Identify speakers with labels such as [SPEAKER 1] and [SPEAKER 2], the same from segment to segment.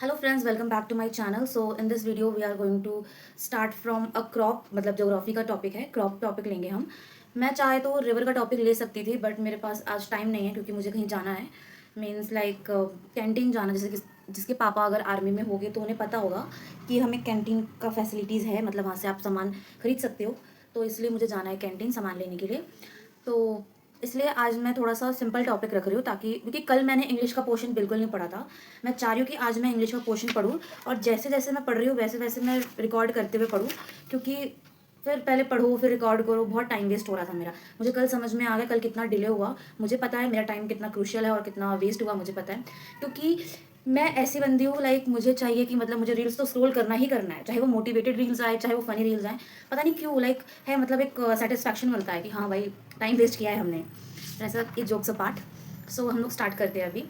[SPEAKER 1] Hello friends, welcome back to my channel. So in this video we are going to start from a crop, मतलब geography का topic है, crop topic लेंगे हम। मैं चाहे तो रिवर का टॉपिक ले सकती थी, बट मेरे पास आज टाइम नहीं है क्योंकि मुझे कहीं जाना है। मीन्स लाइक कैंटीन जाना, जैसे कि जिसके पापा अगर आर्मी में होंगे तो उन्हें पता होगा कि हमें कैंटीन का फैसिलिटीज़ है, मतलब वहाँ से आप सामान खरीद सकते हो। तो इसलिए मुझे जाना है कैंटीन सामान लेने के लिए। तो इसलिए आज मैं थोड़ा सा सिंपल टॉपिक रख रही हूँ, ताकि क्योंकि कल मैंने इंग्लिश का पोर्शन बिल्कुल नहीं पढ़ा था। मैं चाह रही हूँ कि आज मैं इंग्लिश का पोर्शन पढूँ, और जैसे जैसे मैं पढ़ रही हूँ वैसे वैसे मैं रिकॉर्ड करते हुए पढूँ, क्योंकि फिर पहले पढ़ो फिर रिकॉर्ड करो, बहुत टाइम वेस्ट हो रहा था मेरा। मुझे कल समझ में आ गया कल कितना डिले हुआ। मुझे पता है मेरा टाइम कितना क्रूशियल है और कितना वेस्ट हुआ, मुझे पता है। क्योंकि मैं ऐसी बंदी हूँ, लाइक मुझे चाहिए कि मतलब मुझे रील्स तो स्क्रॉल करना ही करना है, चाहे वो मोटिवेटेड रील्स आए चाहे वो फनी रील्स आए। पता नहीं क्यों, लाइक है, मतलब एक सेटिस्फैक्शन मिलता है कि हाँ भाई, टाइम वेस्ट किया है हमने। ऐसा ये जोक्स अपार्ट। सो हम लोग स्टार्ट करते हैं अभी।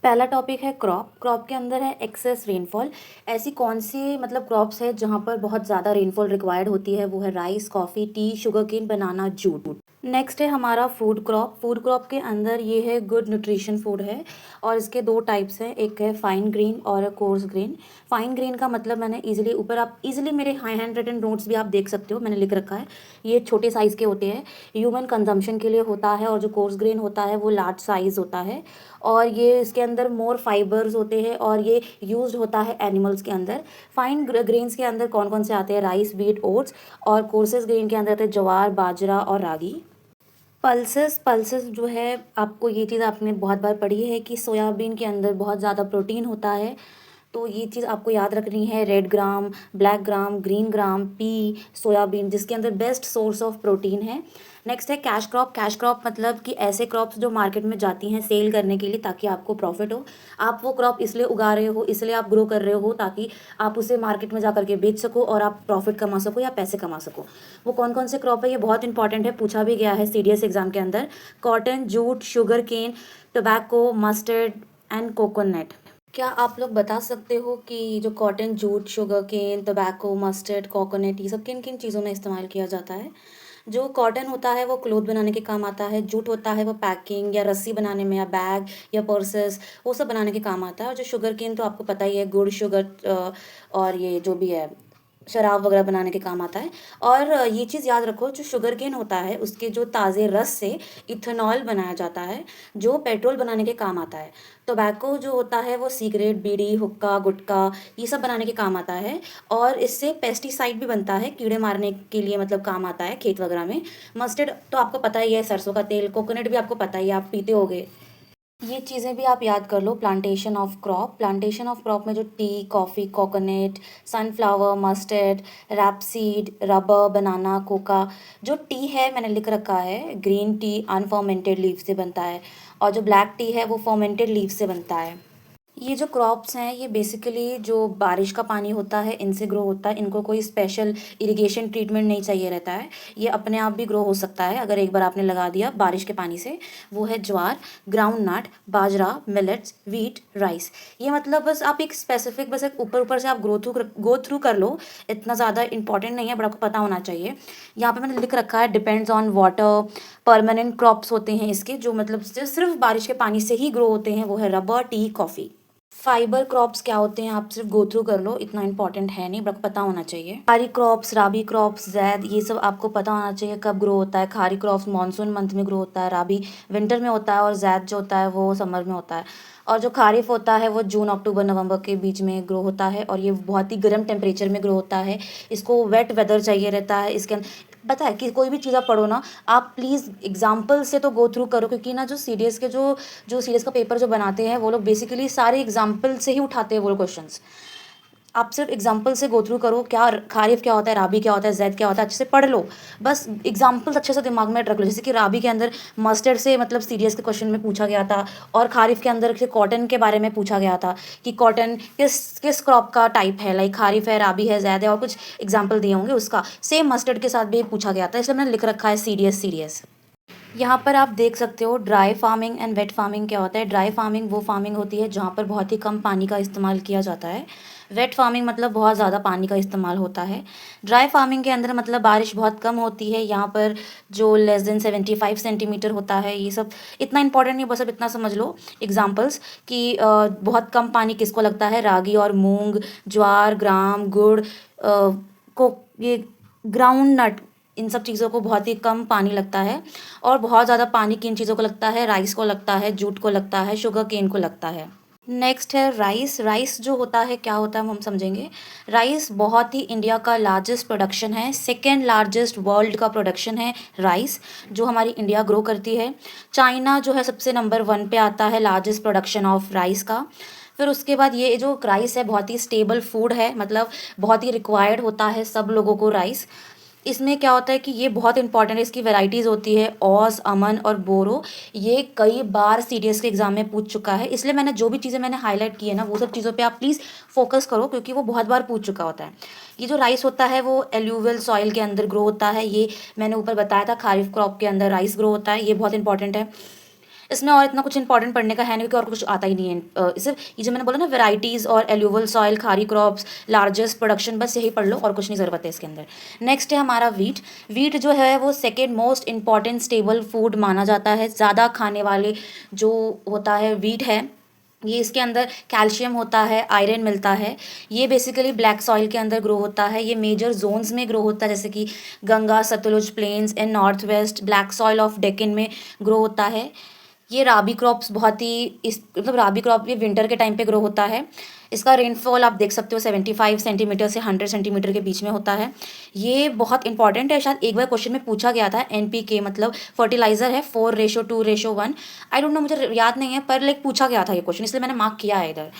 [SPEAKER 1] पहला टॉपिक है क्रॉप। क्रॉप के अंदर है एक्सेस रेनफॉल। ऐसी कौन सी मतलब क्रॉप्स है जहाँ पर बहुत ज़्यादा रेनफॉल रिक्वायर्ड होती है, वो है rice, coffee, tea, sugar cane, banana, jute. Next है हमारा फूड क्रॉप। फूड क्रॉप के अंदर ये है गुड न्यूट्रिशन फूड है, और इसके दो टाइप्स हैं, एक है फाइन ग्रेन और कोर्स ग्रेन। फाइन ग्रेन का मतलब मैंने इजीली ऊपर, आप इजीली मेरे हाई हैंड रिटन नोट्स भी आप देख सकते हो, मैंने लिख रखा है। ये छोटे साइज़ के होते हैं, ह्यूमन कंजम्पशन के लिए होता है, और जो कोर्स ग्रेन होता है वो लार्ज साइज़ होता है। और ये इसके अंदर मोर फाइबर्स होते हैं, और ये यूज्ड होता है एनिमल्स के अंदर। फाइन ग्रेन्स के अंदर कौन कौन से आते हैं? Rice, wheat, oats. और कोर्सेज ग्रेन के अंदर आते हैं ज्वार, बाजरा और रागी। पल्सेस पल्सेस जो है, आपको ये चीज़ आपने बहुत बार पढ़ी है कि सोयाबीन के अंदर बहुत ज़्यादा प्रोटीन होता है। तो ये चीज़ आपको याद रखनी है। रेड ग्राम, black gram, green gram, P, soybean, जिसके अंदर बेस्ट सोर्स ऑफ प्रोटीन है। नेक्स्ट है कैश क्रॉप। कैश क्रॉप मतलब कि ऐसे क्रॉप्स जो मार्केट में जाती हैं सेल करने के लिए, ताकि आपको प्रॉफिट हो। आप वो क्रॉप इसलिए उगा रहे हो, इसलिए आप ग्रो कर रहे हो, ताकि आप उसे मार्केट में जा करके बेच सको और आप प्रॉफिट कमा सको या पैसे कमा सको। वो कौन कौन से क्रॉप है, ये बहुत इंपॉर्टेंट है, पूछा भी गया है सीडीएस एग्जाम के अंदर। Cotton, jute, sugar cane, tobacco, mustard and coconut. क्या आप लोग बता सकते हो कि जो cotton, jute, sugar cane, tobacco, mustard, coconut, ये सब किन किन चीज़ों में इस्तेमाल किया जाता है? जो कॉटन होता है वो क्लोथ बनाने के काम आता है। जूट होता है वो पैकिंग या रस्सी बनाने में, या बैग या पर्सेस, वो सब बनाने के काम आता है। और जो शुगर केन तो आपको पता ही है, गुड़, शुगर और ये जो भी है शराब वगैरह बनाने के काम आता है। और ये चीज़ याद रखो, जो शुगर केन होता है उसके जो ताज़े रस से इथेनॉल बनाया जाता है, जो पेट्रोल बनाने के काम आता है। टोबैको जो होता है वो सिगरेट, बीड़ी, हुक्का, गुटखा, ये सब बनाने के काम आता है। और इससे पेस्टिसाइड भी बनता है, कीड़े मारने के लिए मतलब काम आता है खेत वगैरह में। मस्टर्ड तो आपको पता ही है, सरसों का तेल। कोकोनट भी आपको पता ही है, आप पीते होगे। ये चीज़ें भी आप याद कर लो। Plantation of crop. Plantation of crop में जो tea, coffee, coconut, sunflower, mustard, rapeseed, rubber, banana, coca. जो टी है मैंने लिख रखा है, ग्रीन टी अनफर्मेंटेड लीफ से बनता है, और जो ब्लैक टी है वो फर्मेंटेड लीफ से बनता है। ये जो क्रॉप्स हैं ये बेसिकली जो बारिश का पानी होता है इनसे ग्रो होता है। इनको कोई स्पेशल इरिगेशन ट्रीटमेंट नहीं चाहिए रहता है, ये अपने आप भी ग्रो हो सकता है अगर एक बार आपने लगा दिया बारिश के पानी से। वो है ज्वार, ग्राउंड नट, बाजरा, मिलेट्स, व्हीट, राइस। ये मतलब बस आप एक स्पेसिफिक, बस एक ऊपर ऊपर से आप गो थ्रू कर लो, इतना ज़्यादा इंपॉर्टेंट नहीं है, बट आपको पता होना चाहिए। यहाँ पे मैंने लिख रखा है depends on water. Permanent crops होते हैं इसके, जो मतलब सिर्फ बारिश के पानी से ही ग्रो होते हैं, वो है rubber, T, coffee. Fibre crops क्या होते हैं आप सिर्फ गो थ्रू कर लो, इतना इंपॉर्टेंट है नहीं, बट पता होना चाहिए। खारी क्रॉप्स, राबी क्रॉप्स, जैद, ये सब आपको पता होना चाहिए कब ग्रो होता है। खारी क्रॉप्स मानसून मंथ में ग्रो होता है, राबी विंटर में होता है, और जैद जो होता है वो समर में होता है। और जो खारिफ होता है वो जून, अक्टूबर, नवंबर के बीच में ग्रो होता है, और ये बहुत ही गर्म टेम्परेचर में ग्रो होता है। इसको वेट वेदर चाहिए रहता है। इसके पता है कि कोई भी चीज़ आप पढ़ो ना, आप प्लीज़ एग्जाम्पल से तो गो थ्रू करो, क्योंकि ना जो सीडीएस के जो सीडीएस का पेपर जो बनाते हैं वो लोग बेसिकली सारे एग्जाम्पल से ही उठाते हैं वो क्वेश्चंस। आप सिर्फ एग्जाम्पल से गो थ्रू करो, क्या खारिफ क्या होता है, राबी क्या होता है, जैद क्या होता है, अच्छे से पढ़ लो। बस एग्जाम्पल्स अच्छे से दिमाग में रख लो। जैसे कि राबी के अंदर मस्टर्ड से मतलब सीडीएस के क्वेश्चन में पूछा गया था, और खारिफ के अंदर से कॉटन के बारे में पूछा गया था कि कॉटन किस किस क्रॉप का टाइप है, लाइक खारिफ है, राबी है, जैद है, और कुछ एग्जाम्पल दिए होंगे उसका। सेम मस्टर्ड के साथ भी पूछा गया था, इसलिए मैंने लिख रखा है सीडीएस सीडीएस। यहाँ पर आप देख सकते हो dry farming and wet farming क्या होता है। ड्राई फार्मिंग वो फार्मिंग होती है जहाँ पर बहुत ही कम पानी का इस्तेमाल किया जाता है। वेट फार्मिंग मतलब बहुत ज़्यादा पानी का इस्तेमाल होता है। ड्राई फार्मिंग के अंदर मतलब बारिश बहुत कम होती है। यहाँ पर जो लेस देन 75 सेंटीमीटर होता है, ये सब इतना इंपॉर्टेंट नहीं, बस अब इतना समझ लो एग्जाम्पल्स कि बहुत कम पानी किसको लगता है, रागी और मूंग, ज्वार, ग्राम, गुड़, को ये ग्राउंड नट, इन सब चीज़ों को बहुत ही कम पानी लगता है। और बहुत ज़्यादा पानी किन चीज़ों को लगता है, राइस को लगता है, जूट को लगता है, शुगर केन को लगता है। नेक्स्ट है राइस। राइस जो होता है क्या होता है हम समझेंगे। राइस बहुत ही इंडिया का लार्जेस्ट प्रोडक्शन है, सेकेंड लार्जेस्ट वर्ल्ड का प्रोडक्शन है राइस, जो हमारी इंडिया ग्रो करती है। चाइना जो है सबसे नंबर 1 पे आता है लार्जेस्ट प्रोडक्शन ऑफ राइस का। फिर उसके बाद ये जो राइस है बहुत ही स्टेबल फूड है, मतलब बहुत ही रिक्वायर्ड होता है सब लोगों को राइस। इसमें क्या होता है कि ये बहुत इंपॉर्टेंट है, इसकी वैरायटीज़ होती है ऑस, अमन और बोरो। ये कई बार सीडीएस के एग्जाम में पूछ चुका है, इसलिए मैंने जो भी चीज़ें मैंने हाईलाइट की है ना, वो सब चीज़ों पे आप प्लीज़ फोकस करो, क्योंकि वो बहुत बार पूछ चुका होता है। ये जो राइस होता है वो एल्यूवियल सॉइल के अंदर ग्रो होता है। ये मैंने ऊपर बताया था, खारिफ क्रॉप के अंदर राइस ग्रो होता है, ये बहुत इंपॉर्टेंट है। इसमें और इतना कुछ इंपॉर्टेंट पढ़ने का है नहीं, क्योंकि और कुछ आता ही नहीं है। सिर्फ ये जो मैंने बोला ना, वेराइटीज़ और एल्यूवल सॉइल, खारी क्रॉप्स, लार्जेस्ट प्रोडक्शन, बस यही पढ़ लो और कुछ नहीं ज़रूरत है इसके अंदर। नेक्स्ट है हमारा वीट। वीट जो है वो second most important stable food माना जाता है। ज़्यादा खाने वाले जो होता है वीट है। ये इसके अंदर कैल्शियम होता है, आयरन मिलता है। ये बेसिकली ब्लैक सॉइल के अंदर ग्रो होता है। ये मेजर जोन्स में ग्रो होता है, जैसे कि Ganga Sutlej plains and north west, black soil of Deccan में ग्रो होता है। ये राबी क्रॉप्स बहुत ही मतलब राबी क्रॉप ये विंटर के टाइम पे ग्रो होता है। इसका रेनफॉल आप देख सकते हो 75 सेंटीमीटर से 100 सेंटीमीटर के बीच में होता है। ये बहुत इंपॉर्टेंट है, शायद एक बार क्वेश्चन में पूछा गया था। एनपीके मतलब फर्टिलाइजर है 4:2:1। आई डोंट नो, मुझे याद नहीं है, पर लाइक पूछा गया था ये क्वेश्चन, इसलिए मैंने मार्क किया है इधर।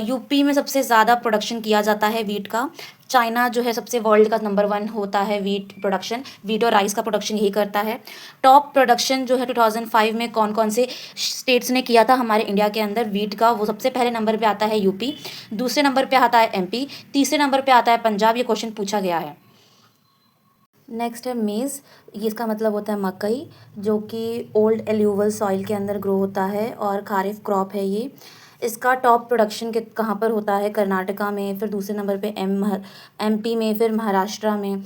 [SPEAKER 1] यूपी में सबसे ज़्यादा प्रोडक्शन किया जाता है वीट का। चाइना जो है सबसे वर्ल्ड का नंबर 1 होता है वीट प्रोडक्शन, वीट और राइस का प्रोडक्शन यही करता है। टॉप प्रोडक्शन जो है 2005 में कौन कौन से स्टेट्स ने किया था हमारे इंडिया के अंदर वीट का, वो सबसे पहले नंबर पे आता है यूपी, दूसरे नंबर पे आता है एमपी, तीसरे नंबर पे आता है पंजाब। ये क्वेश्चन पूछा गया है। नेक्स्ट है मेज़। ये इसका मतलब होता है मकई, जो कि ओल्ड एल्यूवल सॉइल के अंदर ग्रो होता है और खारिफ क्रॉप है ये। इसका टॉप प्रोडक्शन कहाँ पर होता है, कर्नाटका में, फिर दूसरे नंबर पे एमपी में, फिर महाराष्ट्र में।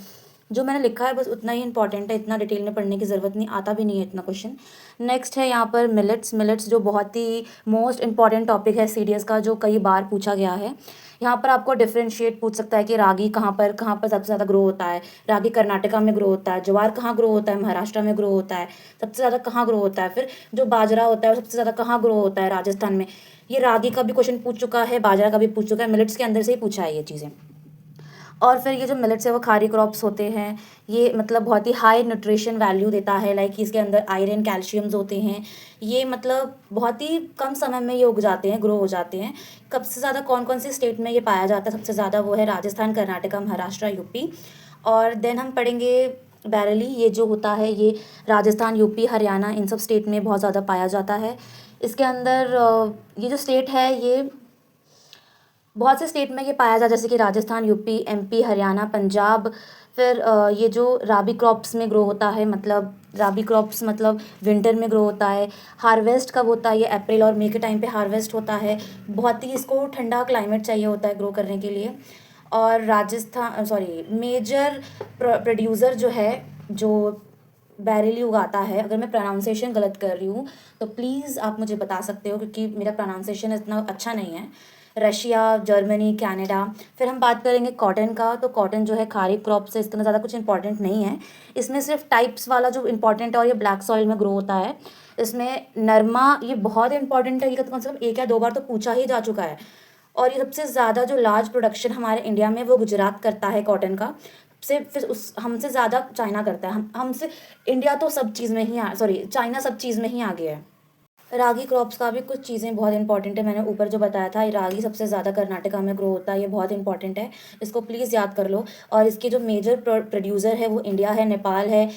[SPEAKER 1] जो मैंने लिखा है बस उतना ही इंपॉर्टेंट है, इतना डिटेल में पढ़ने की ज़रूरत नहीं, आता भी नहीं है इतना क्वेश्चन। नेक्स्ट है यहाँ पर मिलेट्स। मिलेट्स जो बहुत ही मोस्ट इंपॉर्टेंट टॉपिक है सीडीएस का, जो कई बार पूछा गया है। यहाँ पर आपको डिफ्रेंशिएट पूछ सकता है कि रागी कहाँ पर सबसे ज़्यादा ग्रो होता है। रागी कर्नाटका में ग्रो होता है। ज्वार कहाँ ग्रो होता है, महाराष्ट्र में ग्रो होता है। सबसे ज़्यादा कहाँ ग्रो होता है। फिर जो बाजरा होता है वो सबसे ज़्यादा कहाँ ग्रो होता है, राजस्थान में। ये रागी का भी क्वेश्चन पूछ चुका है, बाजरा का भी पूछ चुका है, मिलेट्स के अंदर से ही पूछा है ये चीज़ें। और फिर ये जो मिलेट्स है वो खारी क्रॉप्स होते हैं। ये मतलब बहुत ही हाई न्यूट्रिशन वैल्यू देता है, लाइक इसके अंदर आयरन कैल्शियम्स होते हैं। ये मतलब बहुत ही कम समय में ये उग जाते हैं, ग्रो हो जाते हैं। कब से ज़्यादा कौन कौन से स्टेट में ये पाया जाता है, सबसे ज़्यादा वो है राजस्थान, कर्नाटका, महाराष्ट्र, यूपी। और देन हम पढ़ेंगे बैरली। ये जो होता है ये राजस्थान, यूपी, हरियाणा, इन सब स्टेट में बहुत ज़्यादा पाया जाता है। इसके अंदर ये जो स्टेट है ये बहुत से स्टेट में ये पाया जाता है, जैसे कि राजस्थान, यूपी, एमपी, हरियाणा, पंजाब। फिर ये जो राबी क्रॉप्स में ग्रो होता है, मतलब राबी क्रॉप्स मतलब विंटर में ग्रो होता है। हार्वेस्ट कब होता है, ये अप्रैल और मई के टाइम पे हार्वेस्ट होता है। बहुत ही इसको ठंडा क्लाइमेट चाहिए होता है ग्रो करने के लिए। और राजस्थान मेजर प्रोड्यूसर जो है, जो बैरेली उगाता है, अगर मैं प्रोनाउंसिएशन गलत कर रही हूँ तो प्लीज़ आप मुझे बता सकते हो, क्योंकि मेरा प्रोनाउंसिएशन इतना अच्छा नहीं है। Russia, Germany, Canada. फिर हम बात करेंगे कॉटन का, तो कॉटन जो है खारिफ क्रॉप से इतना ज़्यादा कुछ इंपॉर्टेंट नहीं है। इसमें सिर्फ टाइप्स वाला जो इंपॉर्टेंट है, और ये ब्लैक सॉइल में ग्रो होता है। इसमें नरमा ये बहुत इंपॉर्टेंट है, ये कम से कम 1 या 2 बार तो पूछा ही जा चुका है। और ये सबसे ज़्यादा जो लार्ज प्रोडक्शन हमारे इंडिया में वो गुजरात करता है कॉटन का। से फिर उस हमसे ज़्यादा चाइना करता है। हमसे इंडिया तो सब चीज़ में ही चाइना सब चीज़ में ही आगे है। रागी क्रॉप्स का भी कुछ चीज़ें बहुत इंपॉर्टेंट है, मैंने ऊपर जो बताया था। रागी सबसे ज़्यादा कर्नाटका में ग्रो होता है, ये बहुत इंपॉर्टेंट है, इसको प्लीज़ याद कर लो। और इसके जो मेजर प्रोड्यूसर है वो इंडिया है, नेपाल है,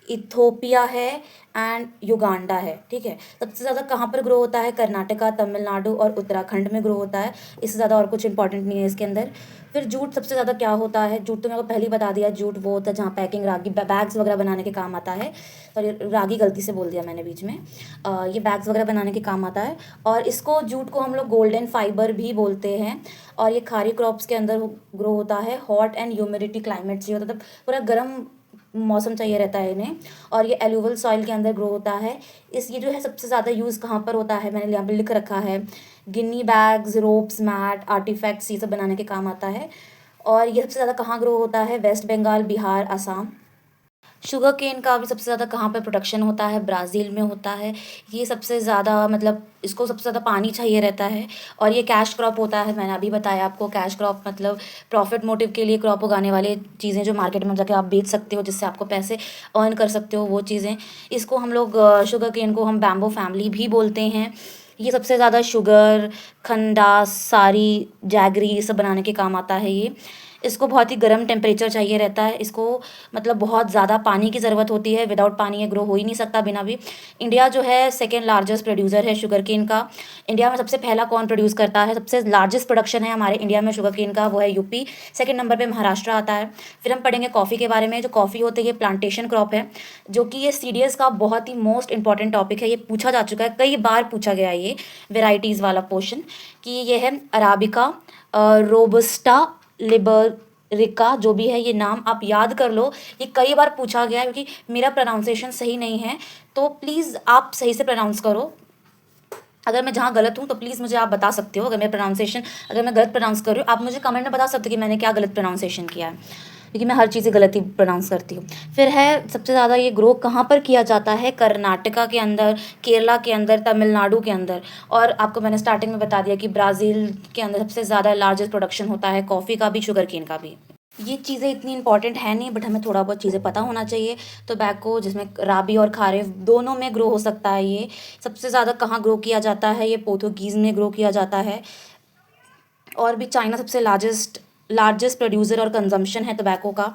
[SPEAKER 1] इथोपिया है एंड युगांडा है, ठीक है। सबसे ज़्यादा कहाँ पर ग्रो होता है? कर्नाटका, तमिलनाडु और उत्तराखंड में ग्रो होता है। इससे ज़्यादा और कुछ इंपॉर्टेंट नहीं है इसके अंदर। फिर जूट सबसे ज़्यादा क्या होता है? जूट तो मेरे को पहले ही बता दिया, जूट वो होता है जहाँ पैकिंग, रागी, बैग्स वगैरह बनाने के काम आता है। और ये रागी गलती से बोल दिया मैंने बीच में। ये बैग्स वगैरह बनाने के काम आता है। और इसको, जूट को हम लोग गोल्डन फाइबर भी बोलते हैं। और ये खारी क्रॉप्स के अंदर ग्रो होता है। हॉट एंड ह्यूमिडिटी क्लाइमेट चाहिए होता है, मतलब पूरा गर्म मौसम चाहिए रहता है इन्हें। और ये एलुवल सॉइल के अंदर ग्रो होता है। ये जो है सबसे ज़्यादा यूज़ कहाँ पर होता है? मैंने यहाँ पर लिख रखा है, गिन्नी बैग्स, रोप्स, मैट, आर्टिफैक्ट्स, ये सब बनाने के काम आता है। और ये सबसे ज़्यादा कहाँ ग्रो होता है? वेस्ट बंगाल, बिहार, असम। शुगर केन का भी सबसे ज़्यादा कहाँ पर प्रोडक्शन होता है? ब्राज़ील में होता है। ये सबसे ज़्यादा, मतलब इसको सबसे ज़्यादा पानी चाहिए रहता है। और ये कैश क्रॉप होता है, मैंने अभी बताया आपको। कैश क्रॉप मतलब प्रॉफिट मोटिव के लिए क्रॉप उगाने वाले चीज़ें जो मार्केट में जाके आप बेच सकते हो, जिससे आपको पैसे अर्न कर सकते हो, वो चीज़ें। इसको हम लोग, शुगर केन को हम बैम्बो फैमिली भी बोलते हैं। ये सबसे ज़्यादा शुगर, खंडास, सारी, जैगरी, ये सब बनाने के काम आता है ये। इसको बहुत ही गर्म टेम्परेचर चाहिए रहता है। इसको मतलब बहुत ज़्यादा पानी की ज़रूरत होती है। विदाउट पानी ये ग्रो हो ही नहीं सकता बिना भी। इंडिया जो है सेकेंड लार्जेस्ट प्रोड्यूसर है शुगर केन का। इंडिया में सबसे पहला कौन प्रोड्यूस करता है? सबसे लार्जेस्ट प्रोडक्शन है हमारे इंडिया में शुगर केन का, वो है यूपी। सेकेंड नंबर पे महाराष्ट्र आता है। फिर हम पढ़ेंगे कॉफ़ी के बारे में। जो कॉफ़ी होती है, ये प्लांटेशन क्रॉप है, जो कि ये सीडीएस का बहुत ही मोस्ट इंपॉर्टेंट टॉपिक है। ये पूछा जा चुका है, कई बार पूछा गया है ये वेराइटीज़ वाला पोर्शन, कि ये है अराबिका, रोबस्टा, लिबरिका, जो भी है ये नाम आप याद कर लो। ये कई बार पूछा गया है, क्योंकि मेरा प्रोनाउंसिएशन सही नहीं है, तो प्लीज़ आप सही से प्रोनाउंस करो। अगर मैं जहाँ गलत हूँ तो प्लीज़ मुझे आप बता सकते हो। अगर मेरा प्रोनाउंसिएशन, अगर मैं गलत प्रोनाउंस कर रही हूँ, आप मुझे कमेंट में बता सकते हो कि मैंने क्या गलत प्रोनाउंसिएशन किया है, क्योंकि मैं हर चीज़ें गलत ही प्रोनाउंस करती हूँ। फिर है, सबसे ज़्यादा ये ग्रो कहाँ पर किया जाता है? कर्नाटका के अंदर, केरला के अंदर, तमिलनाडु के अंदर। और आपको मैंने स्टार्टिंग में बता दिया कि ब्राज़ील के अंदर सबसे ज़्यादा लार्जेस्ट प्रोडक्शन होता है कॉफ़ी का भी, शुगर केन का भी। ये चीज़ें इतनी इंपॉर्टेंट है नहीं, बट हमें थोड़ा बहुत चीज़ें पता होना चाहिए। टोबैको, जिसमें राबी और खारिफ दोनों में ग्रो हो सकता है ये। सबसे ज़्यादा कहाँ ग्रो किया जाता है? ये पोर्तुगीज़ में ग्रो किया जाता है। और भी चाइना सबसे लार्जेस्ट प्रोड्यूसर और कंजम्पशन है टोबैको का।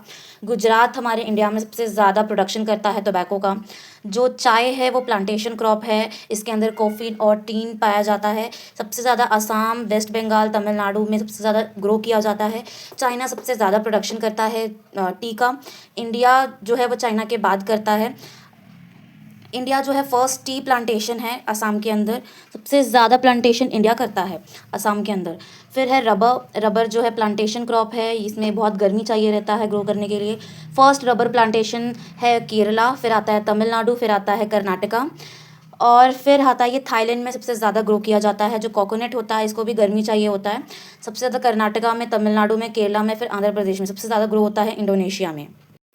[SPEAKER 1] गुजरात हमारे इंडिया में सबसे ज़्यादा प्रोडक्शन करता है टोबैको का। जो चाय है वो प्लांटेशन क्रॉप है, इसके अंदर कॉफ़ी और टीन पाया जाता है। सबसे ज़्यादा असम, वेस्ट बंगाल, तमिलनाडु में सबसे ज़्यादा ग्रो किया जाता है। चाइना सबसे ज़्यादा प्रोडक्शन करता है टी का। इंडिया जो है वो चाइना के बाद करता है। इंडिया जो है फर्स्ट टी प्लांटेशन है असम के अंदर। सबसे ज़्यादा प्लांटेशन इंडिया करता है असम के अंदर। फिर है रबर जो है प्लांटेशन क्रॉप है, इसमें बहुत गर्मी चाहिए रहता है ग्रो करने के लिए। फर्स्ट रबर प्लांटेशन है केरला, फिर आता है तमिलनाडु, फिर आता है कर्नाटका, और फिर आता है ये थाईलैंड में सबसे ज़्यादा ग्रो किया जाता है। जो कोकोनट होता है, इसको भी गर्मी चाहिए होता है। सबसे ज़्यादा कर्नाटका में, तमिलनाडु में, केरला में, फिर आंध्र प्रदेश में। सबसे ज़्यादा ग्रो होता है इंडोनेशिया में।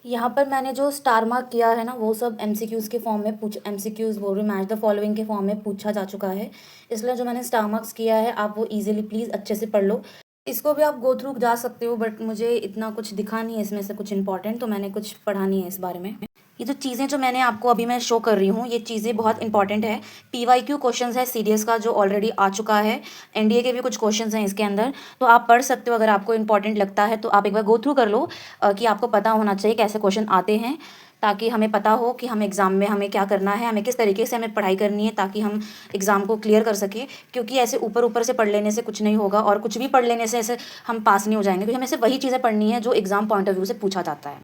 [SPEAKER 1] यहाँ पर मैंने जो स्टार मार्क किया है ना, वो सब एमसीक्यूज़ के फॉर्म में एमसीक्यूज़ बोल रही हूँ, मैच द फॉलोइंग के फॉर्म में पूछा जा चुका है। इसलिए जो मैंने स्टार मार्क्स किया है, आप वो इजीली प्लीज़ अच्छे से पढ़ लो। इसको भी आप गो थ्रू जा सकते हो, बट मुझे इतना कुछ दिखा नहीं है इसमें से कुछ इंपॉर्टेंट, तो मैंने कुछ पढ़ा नहीं है इस बारे में। ये जो चीज़ें जो मैंने आपको अभी मैं शो कर रही हूँ, ये चीज़ें बहुत इंपॉर्टेंट है। पीवाईक्यू क्वेश्चंस है सीडीएस का, जो ऑलरेडी आ चुका है। एनडीए के भी कुछ क्वेश्चंस हैं इसके अंदर, तो आप पढ़ सकते हो। अगर आपको इंपॉर्टेंट लगता है तो आप एक बार गो थ्रू कर लो, कि आपको पता होना चाहिए कैसे क्वेश्चन आते हैं, ताकि हमें पता हो कि हम एग्ज़ाम में हमें क्या करना है, हमें किस तरीके से हमें पढ़ाई करनी है, ताकि हम एग्ज़ाम को क्लियर कर सकें। क्योंकि ऐसे ऊपर ऊपर से पढ़ लेने से कुछ नहीं होगा, और कुछ भी पढ़ लेने से ऐसे हम पास नहीं हो जाएंगे, क्योंकि हमें सिर्फ वही चीज़ें पढ़नी है जो एग्ज़ाम पॉइंट ऑफ व्यू से पूछा जाता है।